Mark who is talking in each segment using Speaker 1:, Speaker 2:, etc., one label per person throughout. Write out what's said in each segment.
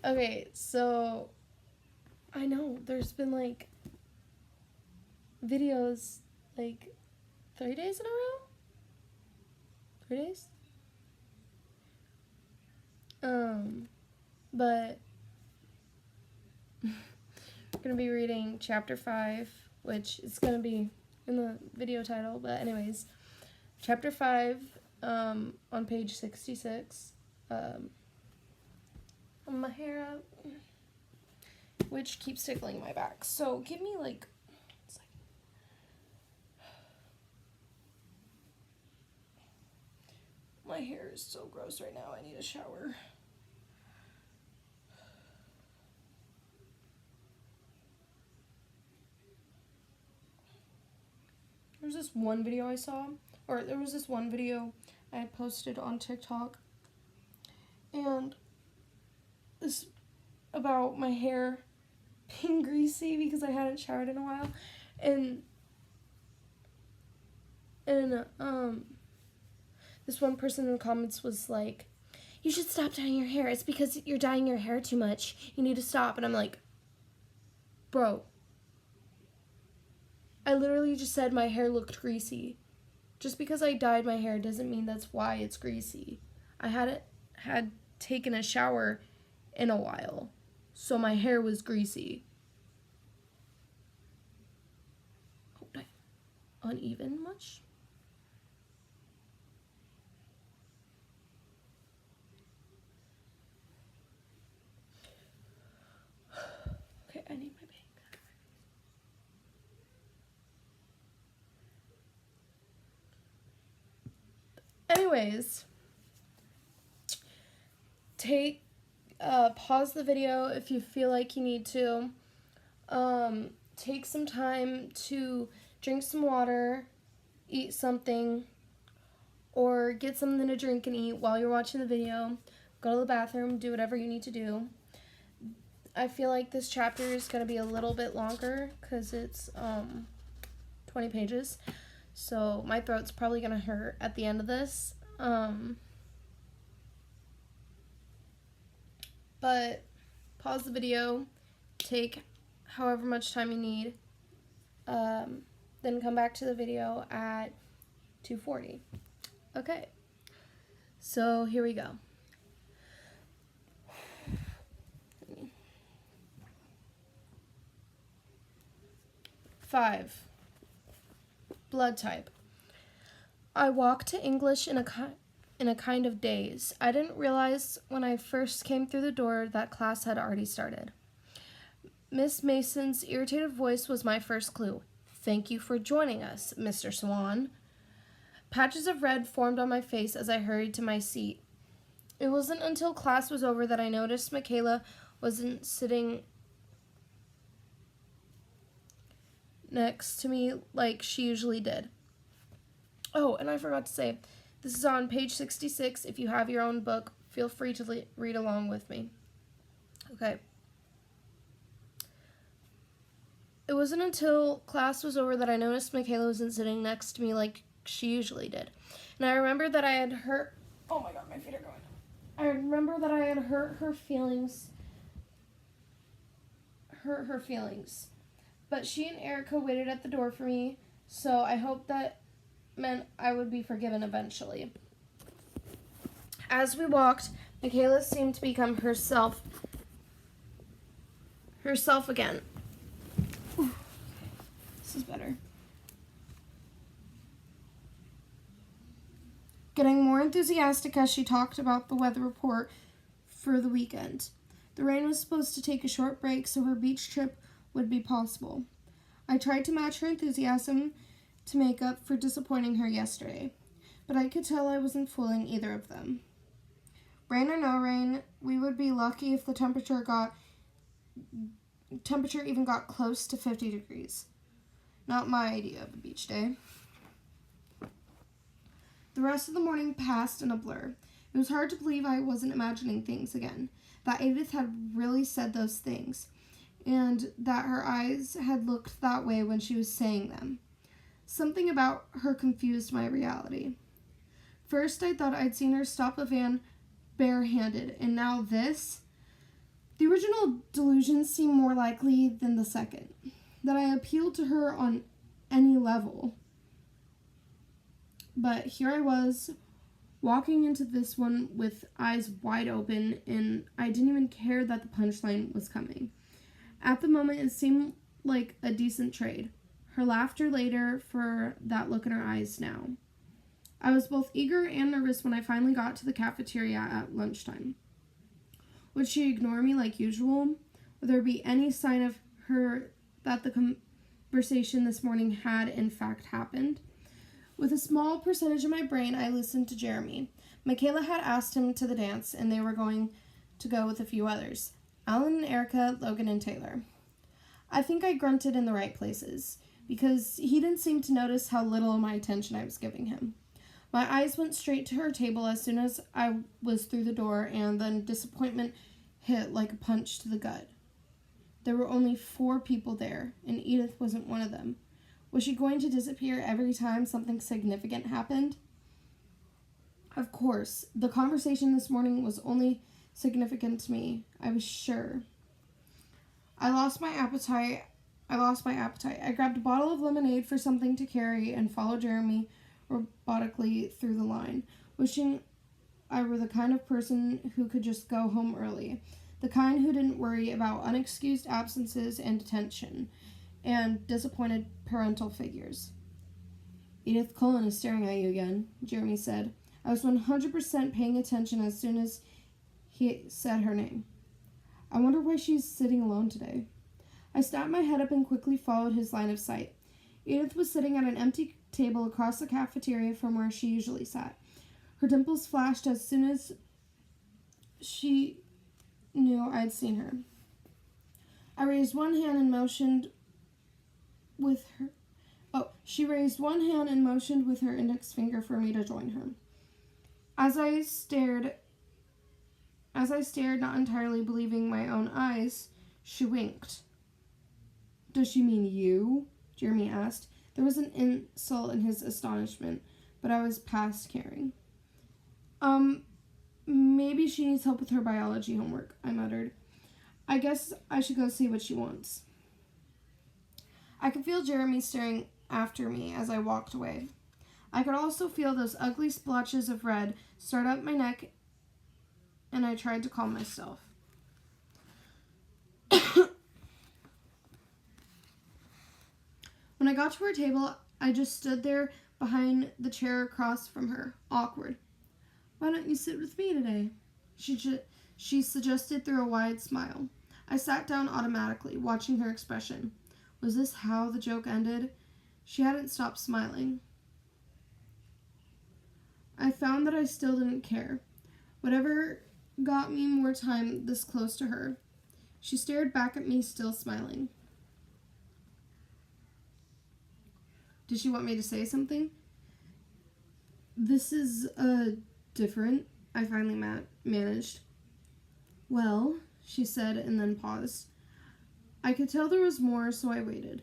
Speaker 1: Okay, so I know there's been like videos like 3 days in a row? 3 days? But we're gonna be reading chapter 5, which is gonna be in the video title, but anyways, chapter 5, on page 66. My hair up, which keeps tickling my back. So give me like a second. My hair is so gross right now. I need a shower. There was this one video I had posted on TikTok, and this about my hair being greasy because I hadn't showered in a while, and this one person in the comments was like, "You should stop dyeing your hair. It's because you're dyeing your hair too much. You need to stop." And I'm like, bro, I literally just said my hair looked greasy. Just because I dyed my hair doesn't mean that's why it's greasy. I hadn't had taken a shower in a while, so my hair was greasy. Oh, uneven much? Okay, I need my bag. Anyways, pause the video if you feel like you need to. Take some time to drink some water, eat something, or get something to drink and eat while you're watching the video. Go to the bathroom, do whatever you need to do. I feel like this chapter is going to be a little bit longer because it's 20 pages. So my throat's probably going to hurt at the end of this. But pause the video, take however much time you need, then come back to the video at 2:40. Okay, so here we go. Five. Blood type. I walked to English in a kind of daze. I didn't realize when I first came through the door that class had already started. Miss Mason's irritated voice was my first clue. "Thank you for joining us, Mr. Swan." Patches of red formed on my face as I hurried to my seat. It wasn't until class was over that I noticed Michaela wasn't sitting next to me like she usually did. Oh, and I forgot to say, this is on page 66. If you have your own book, feel free to read along with me. Okay. It wasn't until class was over that I noticed Michaela wasn't sitting next to me like she usually did. And I remember that I had hurt... Oh my god, my feet are going. I remember that I had hurt her feelings. But she and Erica waited at the door for me, so I hoped that meant I would be forgiven eventually. As we walked, Michaela seemed to become herself again. Ooh, this is better. Getting more enthusiastic as she talked about the weather report for the weekend. The rain was supposed to take a short break, so her beach trip would be possible. I tried to match her enthusiasm to make up for disappointing her yesterday, but I could tell I wasn't fooling either of them. Rain or no rain, we would be lucky if the temperature even got close to 50 degrees. Not my idea of a beach day. The rest of the morning passed in a blur. It was hard to believe I wasn't imagining things again, that Edith had really said those things, and that her eyes had looked that way when she was saying them. Something about her confused my reality. First, I thought I'd seen her stop a van barehanded, and now this? The original delusion seemed more likely than the second, that I appealed to her on any level. But here I was, walking into this one with eyes wide open, and I didn't even care that the punchline was coming. At the moment, it seemed like a decent trade. Her laughter later for that look in her eyes now. I was both eager and nervous when I finally got to the cafeteria at lunchtime. Would she ignore me like usual? Would there be any sign of her that the conversation this morning had in fact happened? With a small percentage of my brain, I listened to Jeremy. Michaela had asked him to the dance, and they were going to go with a few others. Alan and Erica, Logan and Taylor. I think I grunted in the right places, because he didn't seem to notice how little of my attention I was giving him. My eyes went straight to her table as soon as I was through the door, and then disappointment hit like a punch to the gut. There were only 4 people there, and Edith wasn't one of them. Was she going to disappear every time something significant happened? Of course, the conversation this morning was only significant to me, I was sure. I lost my appetite. I grabbed a bottle of lemonade for something to carry and followed Jeremy robotically through the line, wishing I were the kind of person who could just go home early, the kind who didn't worry about unexcused absences and detention, and disappointed parental figures. Edith Cullen is staring at you again, Jeremy said. I was 100% paying attention as soon as he said her name. I wonder why she's sitting alone today. I snapped my head up and quickly followed his line of sight. Edith was sitting at an empty table across the cafeteria from where she usually sat. Her dimples flashed as soon as she knew I'd seen her. I raised one hand and motioned with her. She raised one hand and motioned with her index finger for me to join her. As I stared, not entirely believing my own eyes, she winked. Does she mean you? Jeremy asked. There was an insult in his astonishment, but I was past caring. Maybe she needs help with her biology homework, I muttered. I guess I should go see what she wants. I could feel Jeremy staring after me as I walked away. I could also feel those ugly splotches of red start up my neck, and I tried to calm myself. When I got to her table, I just stood there behind the chair across from her, awkward. Why don't you sit with me today? She suggested through a wide smile. I sat down automatically, watching her expression. Was this how the joke ended? She hadn't stopped smiling. I found that I still didn't care. Whatever got me more time this close to her. She stared back at me, still smiling. Did she want me to say something? This is, different, I finally managed. Well, she said, and then paused. I could tell there was more, so I waited.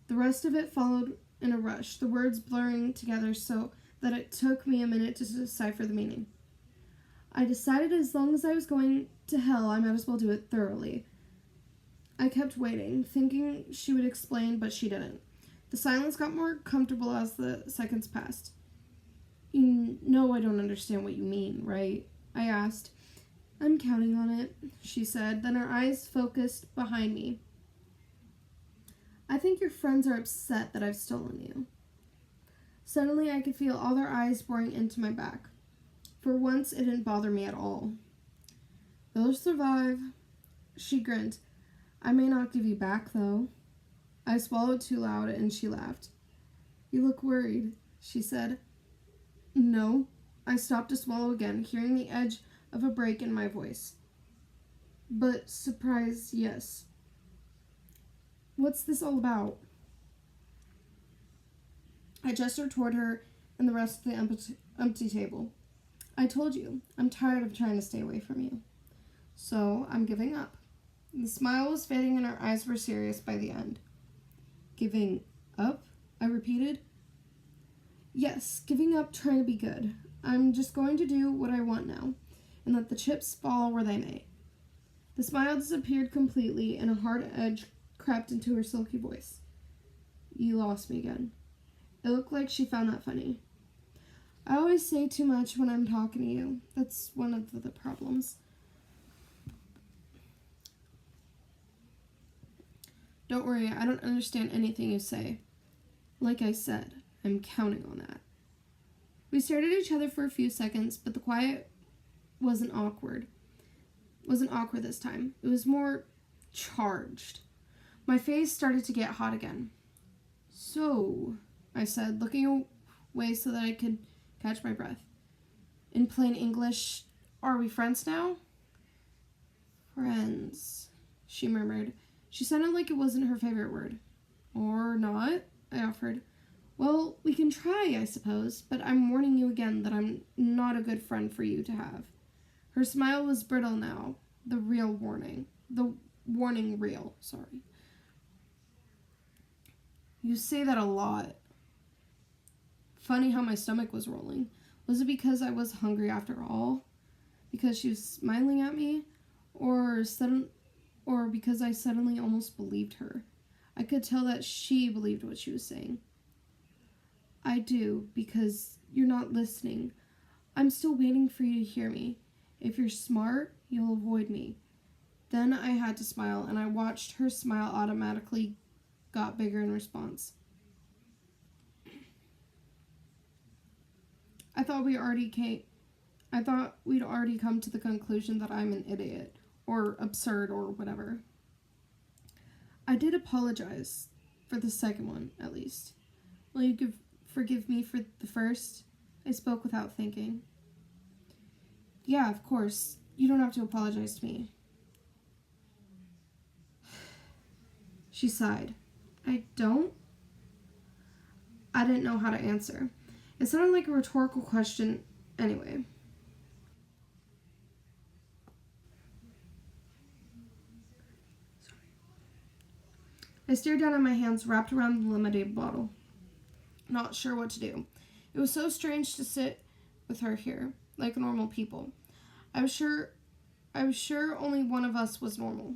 Speaker 1: The rest of it followed in a rush, the words blurring together so that it took me a minute to decipher the meaning. I decided as long as I was going to hell, I might as well do it thoroughly. I kept waiting, thinking she would explain, but she didn't. The silence got more comfortable as the seconds passed. You know I don't understand what you mean, right? I asked. I'm counting on it, she said, then her eyes focused behind me. I think your friends are upset that I've stolen you. Suddenly I could feel all their eyes boring into my back. For once, it didn't bother me at all. They'll survive, she grinned. I may not give you back, though. I swallowed too loud, and she laughed. You look worried, she said. No. I stopped to swallow again, hearing the edge of a break in my voice. But surprise, yes. What's this all about? I gestured toward her and the rest of the empty table. I told you, I'm tired of trying to stay away from you. So I'm giving up. The smile was fading and her eyes were serious by the end. Giving up? I repeated. Yes, giving up trying to be good. I'm just going to do what I want now, and let the chips fall where they may. The smile disappeared completely, and a hard edge crept into her silky voice. You lost me again. It looked like she found that funny. I always say too much when I'm talking to you. That's one of the problems. Don't worry, I don't understand anything you say. Like I said, I'm counting on that. We stared at each other for a few seconds, but the quiet wasn't awkward this time. It was more charged. My face started to get hot again. So, I said, looking away so that I could catch my breath. In plain English, are we friends now? Friends, she murmured. She sounded like it wasn't her favorite word. Or not, I offered. Well, we can try, I suppose, but I'm warning you again that I'm not a good friend for you to have. Her smile was brittle now. The warning reel, sorry. You say that a lot. Funny how my stomach was rolling. Was it because I was hungry after all? Because she was smiling at me? Or because I suddenly almost believed her? I could tell that she believed what she was saying. I do, because you're not listening. I'm still waiting for you to hear me. If you're smart, you'll avoid me. Then I had to smile, and I watched her smile automatically got bigger in response. I thought we'd already come to the conclusion that I'm an idiot, or absurd, or whatever. I did apologize for the second one, at least. Will you forgive me for the first? I spoke without thinking. Yeah, of course. You don't have to apologize to me. She sighed. I don't? I didn't know how to answer. It sounded like a rhetorical question anyway. I stared down at my hands wrapped around the lemonade bottle, not sure what to do. It was so strange to sit with her here, like normal people. I was sure only one of us was normal.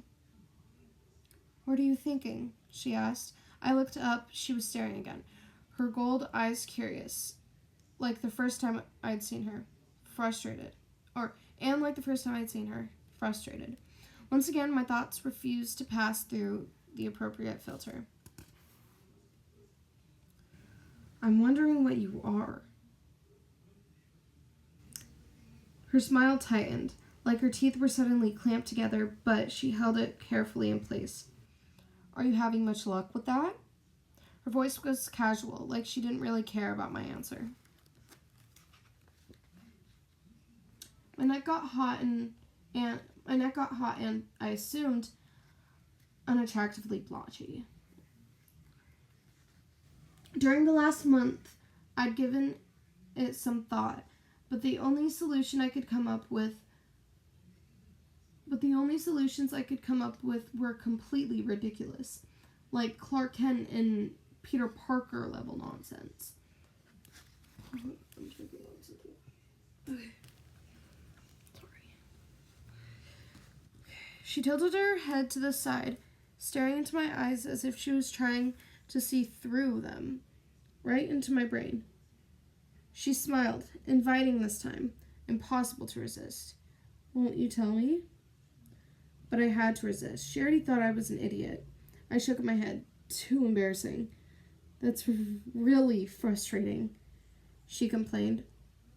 Speaker 1: What are you thinking? She asked. I looked up. She was staring again, her gold eyes curious, like the first time I'd seen her, frustrated. Like the first time I'd seen her, frustrated. Once again, my thoughts refused to pass through the appropriate filter. I'm wondering what you are. Her smile tightened, like her teeth were suddenly clamped together, but she held it carefully in place. Are you having much luck with that? Her voice was casual, like she didn't really care about my answer. My neck got hot and I assumed unattractively blotchy. During the last month, I'd given it some thought, but the only solutions I could come up with were completely ridiculous, like Clark Kent and Peter Parker level nonsense. I'm checking on something. Okay. Sorry. She tilted her head to the side, staring into my eyes as if she was trying to see through them, right into my brain. She smiled, inviting this time, impossible to resist. Won't you tell me? But I had to resist. She already thought I was an idiot. I shook my head. Too embarrassing. That's really frustrating, she complained.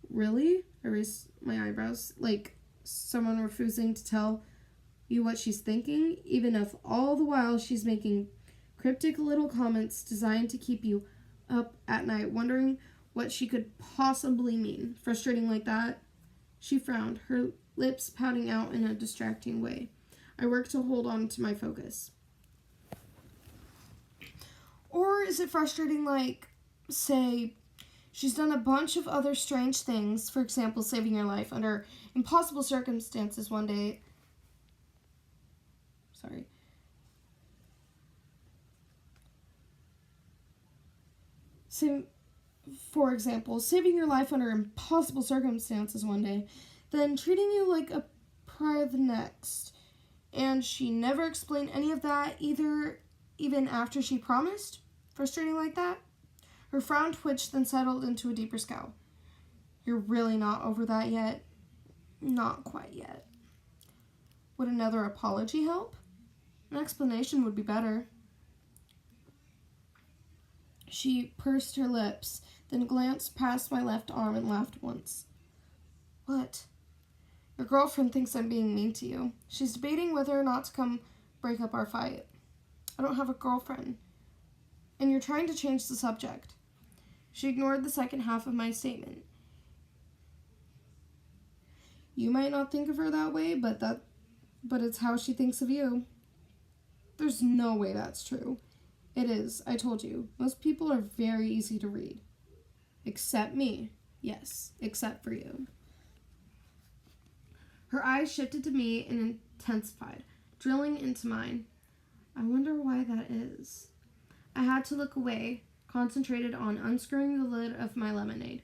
Speaker 1: Really? I raised my eyebrows, like someone refusing to tell you what she's thinking, even if all the while she's making cryptic little comments designed to keep you up at night, wondering what she could possibly mean. Frustrating like that? She frowned, her lips pouting out in a distracting way. I worked to hold on to my focus. Or is it frustrating like, say, she's done a bunch of other strange things, for example, saving your life under impossible circumstances one day. For example, saving your life under impossible circumstances one day, then treating you like a pariah the next. And she never explained any of that either, even after she promised. Frustrating like that? Her frown twitched, then settled into a deeper scowl. You're really not over that yet? Not quite yet. Would another apology help? An explanation would be better. She pursed her lips, then glanced past my left arm and laughed once. What? Your girlfriend thinks I'm being mean to you. She's debating whether or not to come break up our fight. I don't have a girlfriend. And you're trying to change the subject. She ignored the second half of my statement. You might not think of her that way, but it's how she thinks of you. There's no way that's true. It is, I told you. Most people are very easy to read. Except me. Yes, except for you. Her eyes shifted to me and intensified, drilling into mine. I wonder why that is. I had to look away, concentrated on unscrewing the lid of my lemonade.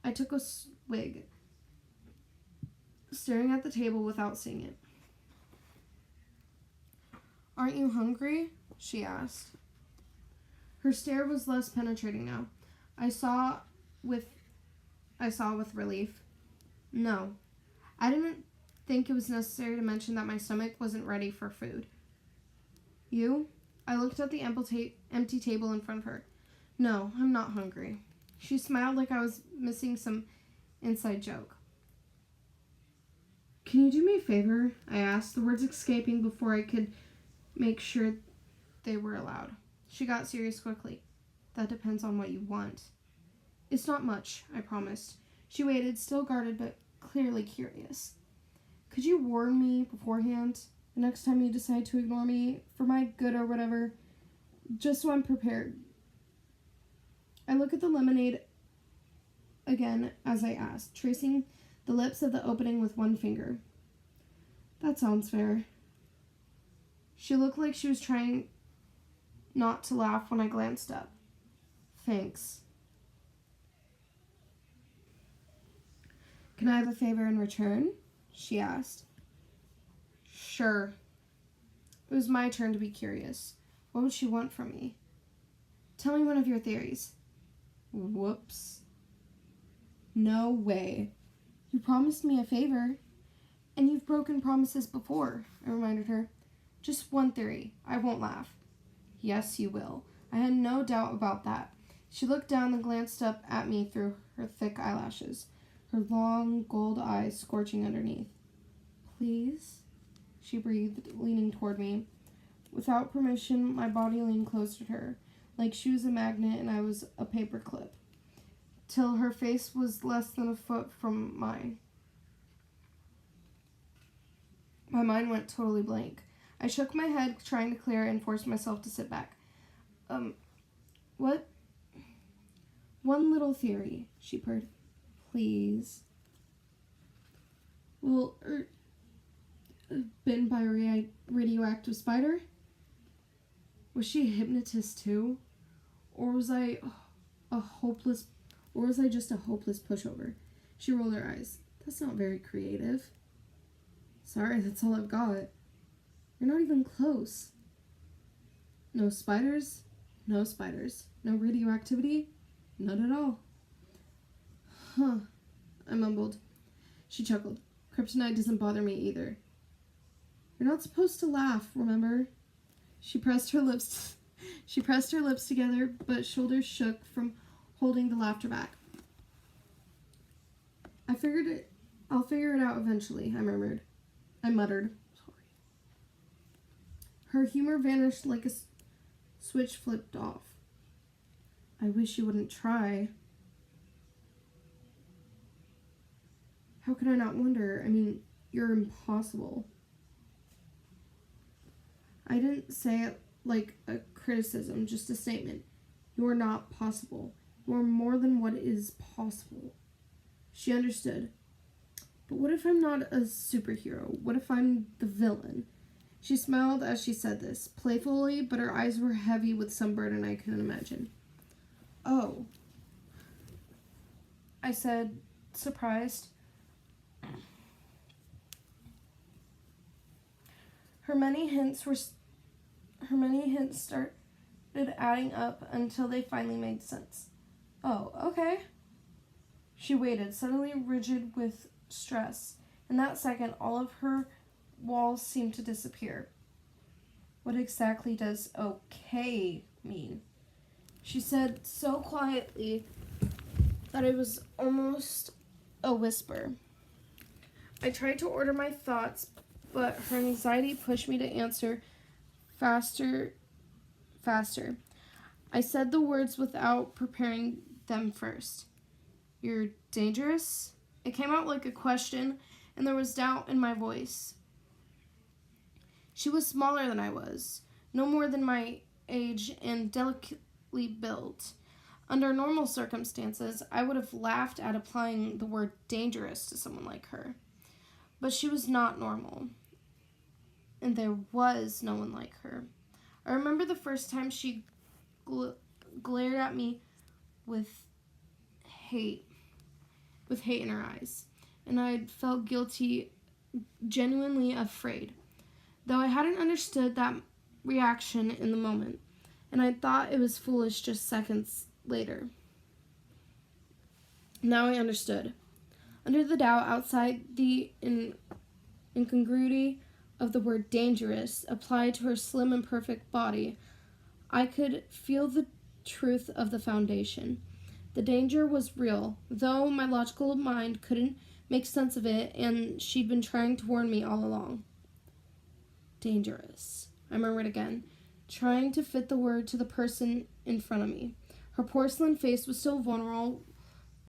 Speaker 1: I took a swig, staring at the table without seeing it. Aren't you hungry? She asked. Her stare was less penetrating now. I saw with relief. No. I didn't think it was necessary to mention that my stomach wasn't ready for food. You? I looked at the empty table in front of her. No, I'm not hungry. She smiled like I was missing some inside joke. Can you do me a favor? I asked, the words escaping before I could make sure they were allowed. She got serious quickly. That depends on what you want. It's not much, I promised. She waited, still guarded but clearly curious. Could you warn me beforehand, the next time you decide to ignore me, for my good or whatever, just so I'm prepared? I look at the lemonade again as I asked, tracing the lips of the opening with one finger. That sounds fair. She looked like she was trying not to laugh when I glanced up. Thanks. Can I have a favor in return? She asked. Sure. It was my turn to be curious. What would she want from me? Tell me one of your theories. Whoops. No way. You promised me a favor. And you've broken promises before, I reminded her. Just one theory. I won't laugh. Yes, you will. I had no doubt about that. She looked down and glanced up at me through her thick eyelashes, her long gold eyes scorching underneath. Please? She breathed, leaning toward me. Without permission, my body leaned closer to her, like she was a magnet and I was a paper clip, till her face was less than a foot from mine. My mind went totally blank. I shook my head, trying to clear it, and forced myself to sit back. What? One little theory, she purred. Please. Well, bitten by a radioactive spider? Was she a hypnotist too? Or was I just a hopeless pushover? She rolled her eyes. That's not very creative. Sorry, that's all I've got. You're not even close. No spiders? No spiders. No radioactivity? None at all. Huh, I mumbled. She chuckled. Kryptonite doesn't bother me either. You're not supposed to laugh, remember? She pressed her lips together, but shoulders shook from holding the laughter back. I'll figure it out eventually, I muttered. Sorry. Her humor vanished like a switch flipped off. I wish you wouldn't try. How could I not wonder? You're impossible. I didn't say it like a criticism, just a statement. You are not possible. You are more than what is possible. She understood. But what if I'm not a superhero? What if I'm the villain? She smiled as she said this, playfully, but her eyes were heavy with some burden I couldn't imagine. Oh, I said, surprised. Her many hints started adding up until they finally made sense. Oh, okay. She waited, suddenly rigid with stress. In that second, all of her walls seemed to disappear. What exactly does okay mean? She said so quietly that it was almost a whisper. I tried to order my thoughts, but her anxiety pushed me to answer faster. I said the words without preparing them first. You're dangerous? It came out like a question, and there was doubt in my voice. She was smaller than I was, no more than my age, and delicately built. Under normal circumstances, I would have laughed at applying the word dangerous to someone like her. But she was not normal, and there was no one like her. I remember the first time she glared at me with hate in her eyes, and I felt guilty, genuinely afraid, though I hadn't understood that reaction in the moment, and I thought it was foolish just seconds later. Now I understood. Under the doubt, outside the incongruity of the word dangerous applied to her slim and perfect body, I could feel the truth of the foundation. The danger was real, though my logical mind couldn't make sense of it, and she'd been trying to warn me all along. Dangerous, I murmured again, trying to fit the word to the person in front of me. Her porcelain face was so vulnerable